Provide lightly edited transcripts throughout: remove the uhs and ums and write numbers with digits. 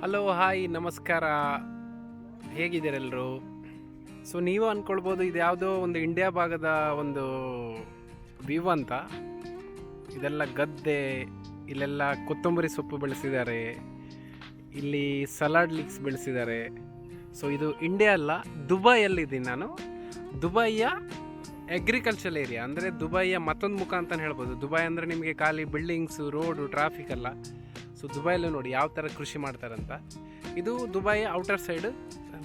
Hello hi ನಮಸ್ಕಾರ, ಹೇಗಿದ್ದೀರೆಲ್ಲರೂ? So ನೀವು ಅಂದ್ಕೊಳ್ಬೋದು ಇದು ಯಾವುದೋ ಒಂದು ಇಂಡಿಯಾ ಭಾಗದ ಒಂದು ವ್ಯೂ ಅಂತ. ಇದೆಲ್ಲ ಗದ್ದೆ, ಇಲ್ಲೆಲ್ಲ ಕೊತ್ತಂಬರಿ ಸೊಪ್ಪು ಬೆಳೆಸಿದ್ದಾರೆ, ಇಲ್ಲಿ ಸಲಾಡ್ ಲೀಕ್ಸ್ ಬೆಳೆಸಿದ್ದಾರೆ. ಸೊ ಇದು ಇಂಡಿಯಾ ಅಲ್ಲ, ದುಬೈಯಲ್ಲಿದ್ದೀನಿ ನಾನು. ದುಬೈಯ ಅಗ್ರಿಕಲ್ಚರ್ ಏರಿಯಾ, ಅಂದರೆ ದುಬೈಯ ಮತ್ತೊಂದು ಮುಖ ಅಂತಲೇ ಹೇಳ್ಬೋದು. ದುಬೈ ಅಂದರೆ ನಿಮಗೆ ಖಾಲಿ ಬಿಲ್ಡಿಂಗ್ಸು, ರೋಡು, ಟ್ರಾಫಿಕ್ ಅಲ್ಲ. ಸೊ ದುಬೈಯಲ್ಲಿ ನೋಡಿ ಯಾವ ಥರ ಕೃಷಿ ಮಾಡ್ತಾರಂತ. ಇದು ದುಬೈ ಔಟರ್ ಸೈಡ್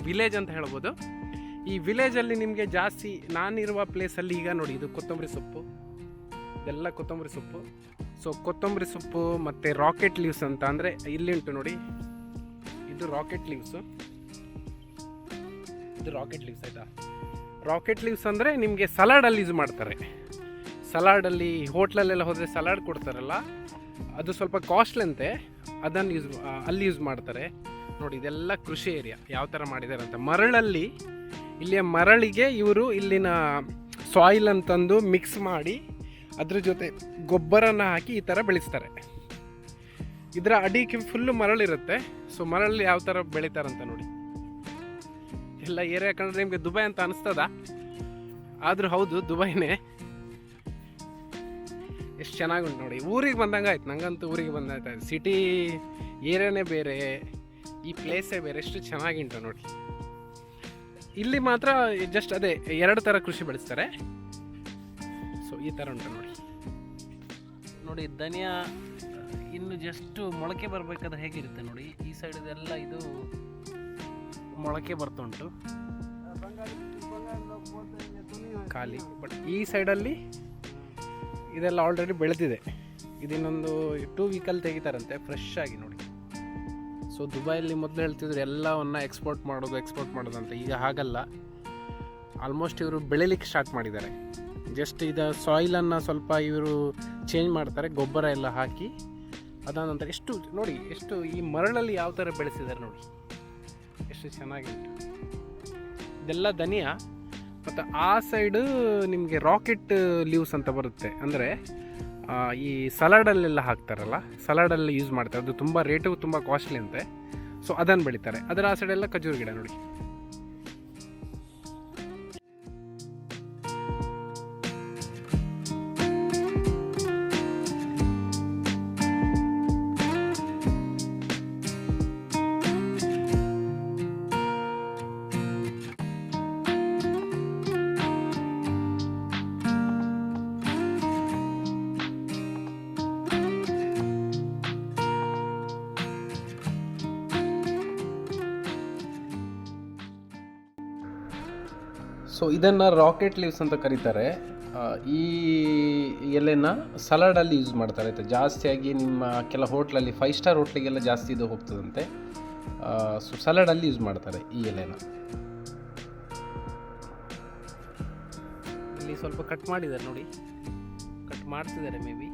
ವಿಲೇಜ್ ಅಂತ ಹೇಳ್ಬೋದು. ಈ ವಿಲೇಜಲ್ಲಿ ನಿಮಗೆ ಜಾಸ್ತಿ, ನಾನಿರುವ ಪ್ಲೇಸಲ್ಲಿ ಈಗ ನೋಡಿ ಇದು ಕೊತ್ತಂಬರಿ ಸೊಪ್ಪು, ಇದೆಲ್ಲ ಕೊತ್ತಂಬರಿ ಸೊಪ್ಪು. ಸೊ ಕೊತ್ತಂಬರಿ ಸೊಪ್ಪು ಮತ್ತು ರಾಕೆಟ್ ಲೀವ್ಸ್ ಅಂತ, ಅಂದರೆ ಇಲ್ಲಿ ಉಂಟು ನೋಡಿ, ಇದು ರಾಕೆಟ್ ಲೀವ್ಸು, ಇದು ರಾಕೆಟ್ ಲೀವ್ಸ್ ಆಯಿತಾ. ರಾಕೆಟ್ ಲೀವ್ಸ್ ಅಂದರೆ ನಿಮಗೆ ಸಲಾಡಲ್ಲಿ ಯೂಸ್ ಮಾಡ್ತಾರೆ. ಸಲಾಡಲ್ಲಿ ಹೋಟ್ಲಲ್ಲೆಲ್ಲ ಹೋದರೆ ಸಲಾಡ್ ಕೊಡ್ತಾರಲ್ಲ, ಅದು ಸ್ವಲ್ಪ ಕಾಸ್ಟ್ಲಿ ಅಂತೆ, ಅದನ್ನು ಅಲ್ಲಿ ಯೂಸ್ ಮಾಡ್ತಾರೆ. ನೋಡಿ ಇದೆಲ್ಲ ಕೃಷಿ ಏರಿಯಾ ಯಾವ ಥರ ಮಾಡಿದ್ದಾರೆ ಅಂತ. ಮರಳಲ್ಲಿ, ಇಲ್ಲಿಯ ಮರಳಿಗೆ ಇವರು ಇಲ್ಲಿನ ಸಾಯಿಲ್ ಅಂತಂದು ಮಿಕ್ಸ್ ಮಾಡಿ ಅದ್ರ ಜೊತೆ ಗೊಬ್ಬರನ ಹಾಕಿ ಈ ಥರ ಬೆಳೆಸ್ತಾರೆ. ಇದರ ಅಡಿಗೆ ಫುಲ್ಲು ಮರಳಿರುತ್ತೆ. ಸೊ ಮರಳಲ್ಲಿ ಯಾವ ಥರ ಬೆಳೀತಾರಂತ ನೋಡಿ. ಎಲ್ಲ ಏರಿಯಾ ಕಂಡ್ರೆ ನಿಮಗೆ ದುಬೈ ಅಂತ ಅನಿಸ್ತದ, ಆದರೂ ಹೌದು ದುಬೈನೇ. ಎಷ್ಟು ಚೆನ್ನಾಗುಂಟು ನೋಡಿ, ಊರಿಗೆ ಬಂದಂಗೆ ಆಯ್ತು ನಂಗಂತೂ. ಊರಿಗೆ ಬಂದಾಯ್ತು, ಸಿಟಿ ಏರಿಯಾನೇ ಬೇರೆ, ಈ ಪ್ಲೇಸೇ ಬೇರೆ, ಎಷ್ಟು ಚೆನ್ನಾಗಿಂಟು ನೋಡಿ. ಇಲ್ಲಿ ಮಾತ್ರ ಜಸ್ಟ್ ಅದೇ ಎರಡು ಥರ ಕೃಷಿ ಬೆಳೆಸ್ತಾರೆ. ಸೊ ಈ ಥರ ಉಂಟು ನೋಡಿ. ನೋಡಿ ಧನಿಯಾ ಇನ್ನು ಜಸ್ಟ್ ಮೊಳಕೆ ಬರಬೇಕಾದ್ರೆ ಹೇಗಿರುತ್ತೆ ನೋಡಿ. ಈ ಸೈಡದೆಲ್ಲ ಇದು ಮೊಳಕೆ ಬರ್ತುಂಟು ಖಾಲಿ, ಬಟ್ ಈ ಸೈಡಲ್ಲಿ ಇದೆಲ್ಲ ಆಲ್ರೆಡಿ ಬೆಳೆದಿದೆ. ಇದನ್ನೊಂದು 2 ವೀಕಲ್ಲಿ ತೆಗಿತಾರಂತೆ ಫ್ರೆಶ್ ಆಗಿ ನೋಡಿ. ಸೊ ದುಬೈಯಲ್ಲಿ ಮೊದಲು ಹೇಳ್ತಿದ್ರು ಎಲ್ಲವನ್ನು ಎಕ್ಸ್ಪೋರ್ಟ್ ಮಾಡೋದು ಅಂತ. ಈಗ ಹಾಗಲ್ಲ, ಆಲ್ಮೋಸ್ಟ್ ಇವರು ಬೆಳಿಲಿಕ್ಕೆ ಸ್ಟಾರ್ಟ್ ಮಾಡಿದ್ದಾರೆ. ಜಸ್ಟ್ ಇದು ಸಾಯಿಲನ್ನು ಸ್ವಲ್ಪ ಇವರು ಚೇಂಜ್ ಮಾಡ್ತಾರೆ, ಗೊಬ್ಬರ ಎಲ್ಲ ಹಾಕಿ. ಅದಾದ ನಂತರ ಎಷ್ಟು ನೋಡಿ, ಎಷ್ಟು ಈ ಮರಳಲ್ಲಿ ಯಾವ ಥರ ಬೆಳೆಸಿದ್ದಾರೆ ನೋಡಿ, ಎಷ್ಟು ಚೆನ್ನಾಗಿತ್ತು. ಇದೆಲ್ಲ ಧನಿಯಾ. ಮತ್ತು ಆ ಸೈಡು ನಿಮಗೆ ರಾಕೆಟ್ ಲೀವ್ಸ್ ಅಂತ ಬರುತ್ತೆ, ಅಂದರೆ ಈ ಸಲಾಡಲ್ಲೆಲ್ಲ ಹಾಕ್ತಾರಲ್ಲ, ಸಲಾಡಲ್ಲಿ ಯೂಸ್ ಮಾಡ್ತಾರೆ. ಅದು ತುಂಬ ರೇಟು ತುಂಬ ಕಾಸ್ಟ್ಲಿ ಅಂತೆ. ಸೊ ಅದನ್ನು ಬೆಳೀತಾರೆ. ಅದರ ಆ ಸೈಡೆಲ್ಲ ಖಜೂರು ಗಿಡ ನೋಡಿ. ಸೊ ಇದನ್ನು ರಾಕೆಟ್ ಲೀವ್ಸ್ ಅಂತ ಕರೀತಾರೆ. ಈ ಎಲೆನ ಸಲಾಡಲ್ಲಿ ಯೂಸ್ ಮಾಡ್ತಾರೆ ಆಯಿತಾ. ಜಾಸ್ತಿಯಾಗಿ ನಿಮ್ಮ ಕೆಲ ಹೋಟ್ಲಲ್ಲಿ 5 ಸ್ಟಾರ್ ಹೋಟ್ಲಿಗೆಲ್ಲ ಜಾಸ್ತಿ ಇದು ಹೋಗ್ತದಂತೆ. ಸೊ ಸಲಾಡಲ್ಲಿ ಯೂಸ್ ಮಾಡ್ತಾರೆ ಈ ಎಲೆನ. ಇಲ್ಲಿ ಸ್ವಲ್ಪ ಕಟ್ ಮಾಡಿದ್ದಾರೆ ನೋಡಿ, ಕಟ್ ಮಾಡ್ತಿದ್ದಾರೆ ಮೇ ಬಿ.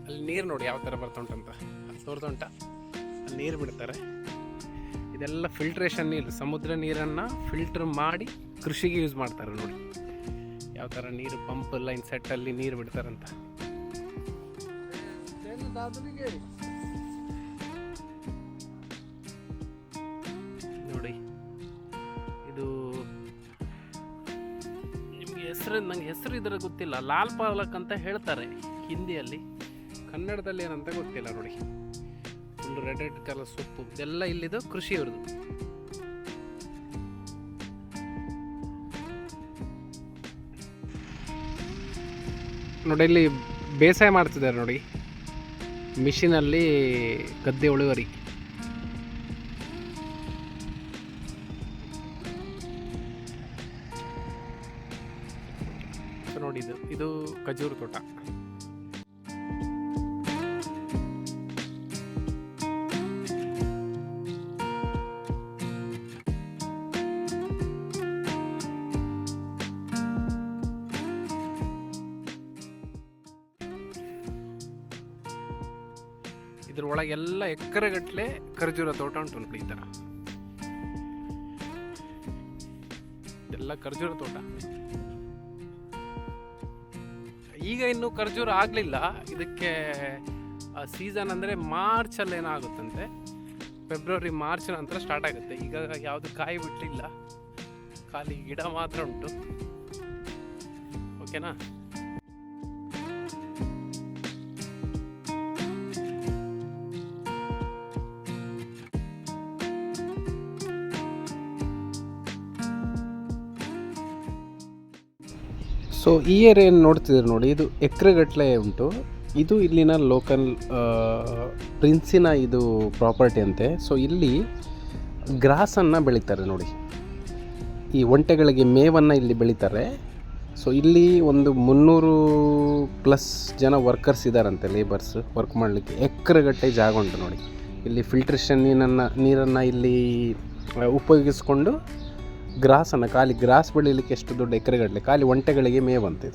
ಅಲ್ಲಿ ನೀರು ನೋಡಿ ಯಾವ ಥರ ಬರ್ತುಂಟಂತ, ಅಲ್ಲಿ ತೋರ್ತುಂಟ, ಅಲ್ಲಿ ನೀರು ಬಿಡ್ತಾರೆ. ಇದೆಲ್ಲ ಫಿಲ್ಟ್ರೇಷನ್ ನೀರು, ಸಮುದ್ರ ನೀರನ್ನು ಫಿಲ್ಟರ್ ಮಾಡಿ ಕೃಷಿಗೆ ಯೂಸ್ ಮಾಡ್ತಾರೆ ನೋಡಿ. ಯಾವ ಥರ ನೀರು ಪಂಪ್ ಲೈನ್ ಸೆಟ್ಟಲ್ಲಿ ನೀರು ಬಿಡ್ತಾರಂತ ನೋಡಿ. ಇದು ನಿಮಗೆ ನಂಗೆ ಹೆಸರು ಇದರ ಗೊತ್ತಿಲ್ಲ. ಲಾಲ್ ಪಾಲಕ್ ಅಂತ ಹೇಳ್ತಾರೆ ಹಿಂದಿಯಲ್ಲಿ, ಕನ್ನಡದಲ್ಲಿ ಏನಂತ ಗೊತ್ತಿಲ್ಲ ನೋಡಿ. ಫುಲ್ ರೆಡ್ ಕಲರ್ ಸೊಪ್ಪು, ಇದೆಲ್ಲ ಇಲ್ಲಿದು ಕೃಷಿ ಇವ್ರದ್ದು. ನೋಡಿ ಇಲ್ಲಿ ಬೇಸಾಯ ಮಾಡ್ತಿದ್ದಾರೆ ನೋಡಿ, ಮಿಷಿನಲ್ಲಿ ಗದ್ದೆ ಉಳುವರಿ. ನೋಡಿ ಇದು ಖಜೂರು ತೋಟ. ಇದ್ರ ಒಳಗೆಲ್ಲ ಎಕರೆಗಟ್ಟಲೆ ಖರ್ಜೂರ ತೋಟ ಉಂಟು ನೋಡಿ. ಈ ಥರ ಎಲ್ಲ ಖರ್ಜೂರ ತೋಟ. ಈಗ ಇನ್ನೂ ಖರ್ಜೂರ ಆಗಲಿಲ್ಲ, ಇದಕ್ಕೆ ಆ ಸೀಸನ್ ಅಂದರೆ ಮಾರ್ಚಲ್ಲಿ ಏನಾಗುತ್ತಂತೆ, ಫೆಬ್ರವರಿ ಮಾರ್ಚ್ ನಂತರ ಸ್ಟಾರ್ಟ್ ಆಗುತ್ತೆ. ಈಗ ಯಾವುದು ಕಾಯಿ ಬಿಟ್ಟಿಲ್ಲ, ಖಾಲಿ ಗಿಡ ಮಾತ್ರ ಉಂಟು. ಓಕೆನಾ? ಸೊ ಈ ಏರಿಯಾ ಏನು ನೋಡ್ತಿದ್ದೀರಿ ನೋಡಿ, ಇದು ಎಕರೆಗಟ್ಟಲೆ ಉಂಟು. ಇದು ಇಲ್ಲಿನ ಲೋಕಲ್ ಪ್ರಿನ್ಸಿನ ಇದು ಪ್ರಾಪರ್ಟಿ ಅಂತೆ. ಸೊ ಇಲ್ಲಿ ಗ್ರಾಸನ್ನು ಬೆಳೀತಾರೆ ನೋಡಿ, ಈ ಒಂಟೆಗಳಿಗೆ ಮೇವನ್ನು ಇಲ್ಲಿ ಬೆಳೀತಾರೆ. ಸೊ ಇಲ್ಲಿ ಒಂದು 300+ ಜನ ವರ್ಕರ್ಸ್ ಇದ್ದಾರಂತೆ, ಲೇಬರ್ಸ್ ವರ್ಕ್ ಮಾಡಲಿಕ್ಕೆ. ಎಕರೆಗಟ್ಟಲೆ ಜಾಗ ಉಂಟು ನೋಡಿ. ಇಲ್ಲಿ ಫಿಲ್ಟ್ರೇಷನ್ ನೀರನ್ನು ಇಲ್ಲಿ ಉಪಯೋಗಿಸ್ಕೊಂಡು ಗ್ರಾಸನ್ನು, ಖಾಲಿ ಗ್ರಾಸ್ ಬೆಳೀಲಿಕ್ಕೆ ಎಷ್ಟು ದೊಡ್ಡ ಎಕರೆಗಟ್ಟಲೆ ಖಾಲಿ ಒಂಟೆಗಳಿಗೆ ಮೇವಂತೆ.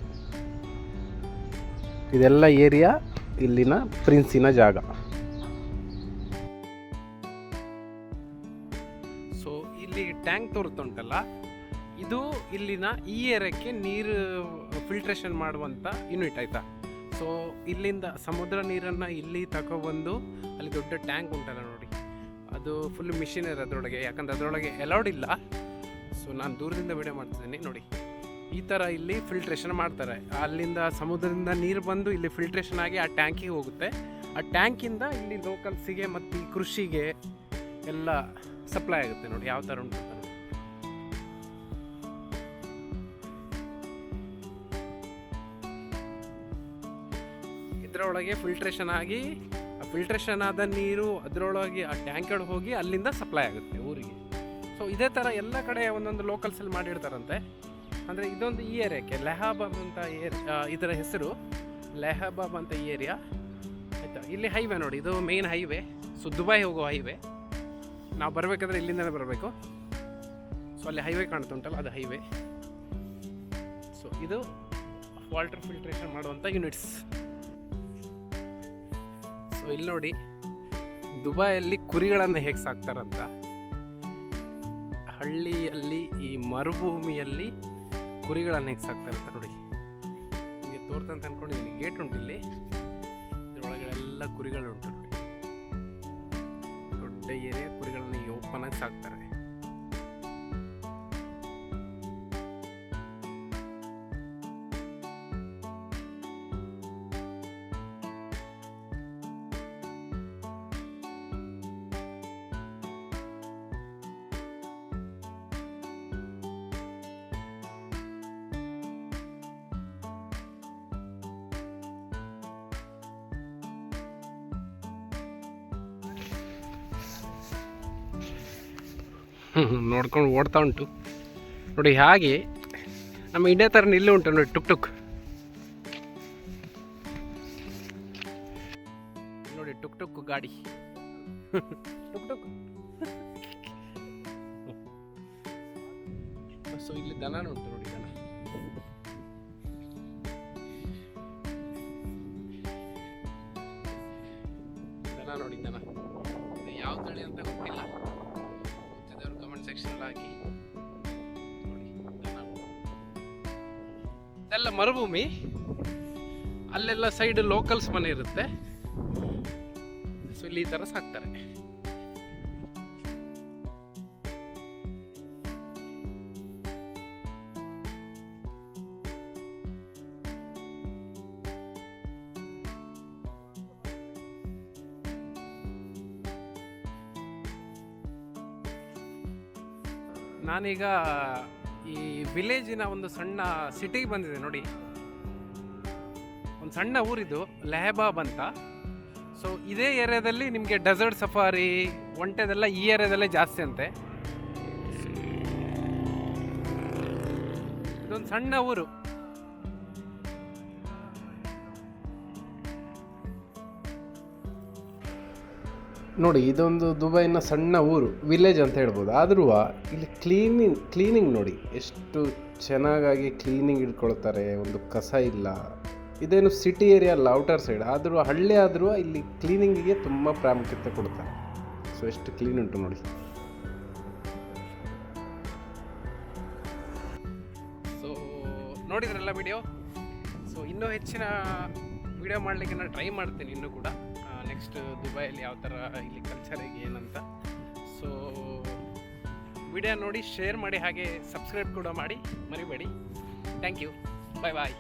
ಇದೆಲ್ಲ ಏರಿಯಾ ಇಲ್ಲಿನ ಪ್ರಿನ್ಸಿನ ಜಾಗ. ಸೊ ಇಲ್ಲಿ ಟ್ಯಾಂಕ್ ತೋರುತ್ತುಂಟಲ್ಲ, ಇದು ಇಲ್ಲಿನ ಈ ಏರಿಯಾಕ್ಕೆ ನೀರು ಫಿಲ್ಟ್ರೇಷನ್ ಮಾಡುವಂಥ ಯೂನಿಟ್, ಆಯಿತಾ. ಸೊ ಇಲ್ಲಿಂದ ಸಮುದ್ರ ನೀರನ್ನು ಇಲ್ಲಿ ತಗೊಬಂದು ಅಲ್ಲಿ ದೊಡ್ಡ ಟ್ಯಾಂಕ್ ಉಂಟಲ್ಲ ನೋಡಿ, ಅದು ಫುಲ್ ಮಿಷಿನರಿ ಅದರೊಳಗೆ, ಯಾಕಂದರೆ ಅದರೊಳಗೆ ಅಲೌಡ್ ಇಲ್ಲ. ಸೊ ನಾನು ದೂರದಿಂದ ವಿಡಿಯೋ ಮಾಡ್ತಿದ್ದೀನಿ ನೋಡಿ. ಈ ಥರ ಇಲ್ಲಿ ಫಿಲ್ಟ್ರೇಷನ್ ಮಾಡ್ತಾರೆ. ಅಲ್ಲಿಂದ ಸಮುದ್ರದಿಂದ ನೀರು ಬಂದು ಇಲ್ಲಿ ಫಿಲ್ಟ್ರೇಷನ್ ಆಗಿ ಆ ಟ್ಯಾಂಕಿಗೆ ಹೋಗುತ್ತೆ. ಆ ಟ್ಯಾಂಕಿಂದ ಇಲ್ಲಿ ಲೋಕಲ್ಸಿಗೆ ಮತ್ತು ಈ ಕೃಷಿಗೆ ಎಲ್ಲ ಸಪ್ಲೈ ಆಗುತ್ತೆ ನೋಡಿ, ಯಾವ ಥರ ಉಂಟು. ಇದರೊಳಗೆ ಫಿಲ್ಟ್ರೇಷನ್ ಆಗಿ, ಆ ಫಿಲ್ಟ್ರೇಷನ್ ಆದ ನೀರು ಅದರೊಳಗೆ ಆ ಟ್ಯಾಂಕ್ ಒಳಗೆ ಹೋಗಿ ಅಲ್ಲಿಂದ ಸಪ್ಲೈ ಆಗುತ್ತೆ ಊರಿಗೆ. ಸೊ ಇದೇ ಥರ ಎಲ್ಲ ಕಡೆ ಒಂದೊಂದು ಲೋಕಲ್ಸಲ್ಲಿ ಮಾಡಿರ್ತಾರಂತೆ. ಅಂದರೆ ಇದೊಂದು ಈ ಏರಿಯಾಕ್ಕೆ ಲೆಹಾಬಾಬ್ ಅಂತ ಇದರ ಹೆಸರು, ಲೆಹಾಬಾಬ್ ಅಂತ ಈ ಏರಿಯಾ, ಆಯಿತಾ. ಇಲ್ಲಿ ಹೈವೇ ನೋಡಿ, ಇದು ಮೇನ್ ಹೈವೇ. ಸೊ ದುಬೈ ಹೋಗೋ ಹೈವೇ. ನಾವು ಬರಬೇಕಾದ್ರೆ ಇಲ್ಲಿಂದಲೇ ಬರಬೇಕು. ಸೊ ಅಲ್ಲಿ ಹೈವೇ ಕಾಣ್ತುಂಟಲ್ಲ, ಅದು ಹೈವೇ. ಸೊ ಇದು ವಾಟರ್ ಫಿಲ್ಟ್ರೇಷನ್ ಮಾಡುವಂಥ ಯೂನಿಟ್ಸ್. ಸೊ ಇಲ್ಲಿ ನೋಡಿ, ದುಬೈಯಲ್ಲಿ ಕುರಿಗಳನ್ನು ಹೇಗೆ ಸಾಕ್ತಾರಂತ. ಹಳ್ಳಿಯಲ್ಲಿ ಈ ಮರುಭೂಮಿಯಲ್ಲಿ ಕುರಿಗಳನ್ನು ಹೇಗೆ ಸಾಕ್ತಾರೆ ಅಂತ ನೋಡಿ. ನಿಮಗೆ ತೋರ್ತಂತ ಅಂದ್ಕೊಂಡಿದ್ದೀನಿ. ಗೇಟ್ ಉಂಟು ಇಲ್ಲಿ, ಇದರೊಳಗಡೆ ಎಲ್ಲ ಕುರಿಗಳು ಉಂಟು ನೋಡಿ. ದೊಡ್ಡ ಏರಿಯಾ, ಕುರಿಗಳನ್ನು ಈಗ ಓಪನ್ ಆಗಿ ಸಾಕ್ತಾರೆ. ನೋಡ್ಕೊಂಡು ಓಡ್ತಾ ಉಂಟು ನೋಡಿ. ಹಾಗೆ ನಮ್ಮ ಇಂಡಿಯಾ ಥರ ನಿಲ್ಲು ಉಂಟು ನೋಡಿ, ಟುಕ್ ಟುಕ್ ನೋಡಿ, ಟುಕ್ ಟುಕ್ ಗಾಡಿ ಟುಕ್ ಟುಕ್. ಸೊ ಇಲ್ಲಿ ದನ ಉಂಟು ನೋಡಿ, ದನ ನೋಡಿ, ದನ ಯಾವ ತಳಿ ಅಂತ ಗೊತ್ತಿಲ್ಲ, ಕಮೆಂಟ್ ಸೆಕ್ಷನ್ ಆಗಿ ನೋಡಿ. ಇದೆಲ್ಲ ಮರುಭೂಮಿ, ಅಲ್ಲೆಲ್ಲ ಸೈಡ್ ಲೋಕಲ್ಸ್ ಮನೆ ಇರುತ್ತೆ. ಸೊ ಇಲ್ಲಿ ಈ ಥರ ಸಾಕ್ತಾರೆ. ನಾನೀಗ ಈ ವಿಲೇಜಿನ ಒಂದು ಸಣ್ಣ ಸಿಟಿಗೆ ಬಂದಿದೆ ನೋಡಿ. ಒಂದು ಸಣ್ಣ ಊರಿದು, ಲೆಹಬಾಬ್ ಅಂತ. ಸೊ ಇದೇ ಏರಿಯಾದಲ್ಲಿ ನಿಮಗೆ ಡೆಸರ್ಟ್ ಸಫಾರಿ, ಒಂಟೆದೆಲ್ಲ ಈ ಏರಿಯಾದಲ್ಲೇ ಜಾಸ್ತಿ ಅಂತೆ. ಇದೊಂದು ಸಣ್ಣ ಊರು. ನೋಡಿ, ಇದೊಂದು ದುಬೈನ ಸಣ್ಣ ಊರು, ವಿಲೇಜ್ ಅಂತ ಹೇಳ್ಬೋದು. ಆದ್ರೂ ಇಲ್ಲಿ ಕ್ಲೀನಿಂಗ್ ನೋಡಿ, ಎಷ್ಟು ಚೆನ್ನಾಗಾಗಿ ಕ್ಲೀನಿಂಗ್ ಇಟ್ಕೊಳ್ತಾರೆ. ಒಂದು ಕಸ ಇಲ್ಲ. ಇದೇನು ಸಿಟಿ ಏರಿಯಾ ಅಲ್ಲ, ಔಟರ್ ಸೈಡ್. ಆದರೂ ಹಳ್ಳಿ ಆದರೂ ಇಲ್ಲಿ ಕ್ಲೀನಿಂಗಿಗೆ ತುಂಬ ಪ್ರಾಮುಖ್ಯತೆ ಕೊಡ್ತಾರೆ. ಸೊ ಎಷ್ಟು ಕ್ಲೀನ್ ಉಂಟು ನೋಡಿ. ಸೊ ನೋಡಿದ್ರಲ್ಲ ವಿಡಿಯೋ. ಸೊ ಇನ್ನೂ ಹೆಚ್ಚಿನ ವಿಡಿಯೋ ಮಾಡಲಿಕ್ಕೆ ನಾನು ಟ್ರೈ ಮಾಡ್ತೀನಿ ಇನ್ನೂ ಕೂಡ. ನೆಕ್ಸ್ಟ್ ದುಬೈಯಲ್ಲಿ ಯಾವ ಥರ ಇಲ್ಲಿ ಕಲ್ಚರಿಗೆ ಏನಂತ. ಸೊ ವಿಡಿಯೋ ನೋಡಿ ಶೇರ್ ಮಾಡಿ, ಹಾಗೆ ಸಬ್ಸ್ಕ್ರೈಬ್ ಕೂಡ ಮಾಡಿ ಮರಿಬೇಡಿ. Thank you, bye bye.